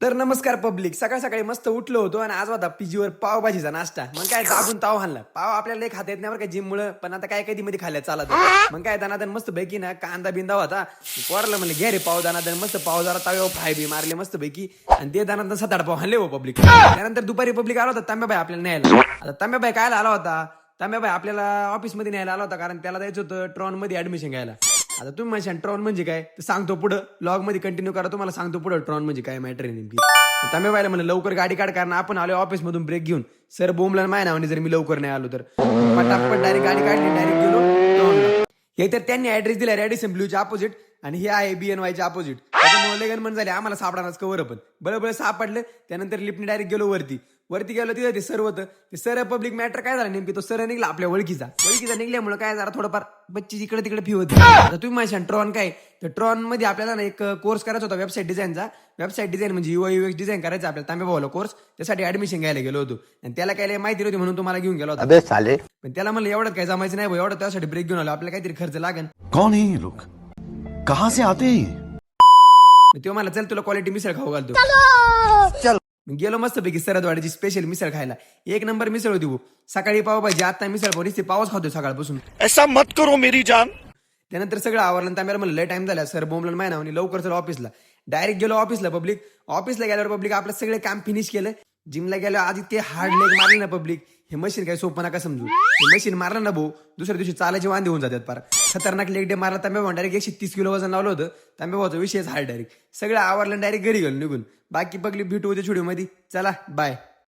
तर नमस्कार पब्लिक. सकाळ सकाळी मस्त उठलो होतो आणि आज होता पीजीवर पावभाजीचा नाश्ता. मग काय दाबून ताव हाणला. पाव आपल्याला एक खाता येत नाही बरं का जिम मुळे, पण आता काय कधी मध्ये खाल्ल्या चालत. मग काय दानादन मस्त पैकी ना कांदा बिंदा होता. पोरला म्हणले घे रे पाव दानादन, मस्त पाव जरा ताव्यावर फ्राय बी मारले मस्त पैकी आणि ते दानादन 7-8 पाव हाणले हो पब्लिक. त्यानंतर दुपारी पब्लिक आला होता तांब्याबाई आपल्याला न्यायला. आता तांब्याबाई काय आला होता, तांब्याबाई आपल्याला ऑफिसमध्ये न्यायला आला होता, कारण त्याला जायचं होतं ट्रॉन मध्ये ऍडमिशन घ्यायला. आता तुम्ही म्हणशाल ट्रॉन म्हणजे काय, तर सांगतो पुढं लॉग मध्ये कंटिन्यू करा, तुम्हाला सांगतो पुढं ट्रॉन म्हणजे काय मॅटर आहे नेमकी. तांब्याबाईला म्हणलं लवकर गाडी काढ, कारण आपण आलो ऑफिस मधून ब्रेक घेऊन. सर बोंबला माय नावाने जर मी लवकर नाही आलो तर. पटापट डायरेक्ट गाडी काढली, डायरेक्ट गेलो ट्रॉनला. हे तर त्यांनी ऍड्रेस दिला रेडिसन ब्ल्यूच्या अपोजिट आणि हे आहे BNYच्या अपोजिट. त्याच्यामुळे लगन झाले आम्हाला सापडानाच कवर पण बळबळ सापडलं. त्यानंतर लिफ्टने डायरेक्ट गेलो वरती गेलो, तिथं ते सर होतं. ते सर पब्लिक मॅटर काय झालं नेमकी, तो सर निघला आपल्या ओळखीचा निघल्यामुळे काय जरा थोडंफार बच्ची इकडे तिकडे फी होती. आता तुम्ही माझ्या ट्रॉन काय, तर ट्रॉन मध्ये आपल्याला ना एक कोर्स करायचा होता वेबसाईट डिझाईनचा. वेबसाईट डिझाईन म्हणजे UI UX डिझाईन करायचा आपल्याला तांब्याभाऊला कोर्स. त्यासाठी ऍडमिशन घ्यायला गेलो होतो आणि त्याला काय माहिती नव्हती म्हणून तुम्हाला घेऊन गेलो होता. पण त्याला म्हणलं एवढं काय जमायचं नाही भाऊ, एवढं त्यासाठी ब्रेक घेऊन आलो, आपल्याला काहीतरी खर्च लागेल. कौन है ये लोग, कहां से आते हैं? तो मला चल तुला क्वालिटी मिसळ खाऊ घालतो. गेलो मस्त पैकी सरदवाडीची स्पेशल मिसळ खायला. एक नंबर मिसळ होती भाऊ. सकाळी पाव पाहिजे, आता मिसळ पाव नुसती पावच खातो सकाळपासून. ऐसा मत करो मेरी जान. त्यानंतर सगळं आवरलं. तांब्याला म्हणलं लय टाइम झाला, सर बोंबलं माय नावाने लवकर चल ऑफिसला. डायरेक्ट गेलो ऑफिसला पब्लिक. ऑफिसला गेल्यावर पब्लिक आपलं सगळे काम फिनिश केलं. जिमला गेलो आधी ते हार्ड लेग मारले ना पब्लिक. हे मशीन काय सोपं नका समजू. हे मशीन मारलं ना भाऊ, दुसऱ्या दिवशी चालायचे वांदे होऊन जातात. फार खतरनाक लेग डे मारला. तांब्या डायरेक्ट 130 किलो वजन लावलं होतं. तांब्याचा विषयच हार्ड. डायरेक्ट सगळं आवरलं, डायरेक्ट घरी गेलो निघून. बाकी पब्लिक भेटू उद्या व्हिडिओ मध्ये. चला बाय.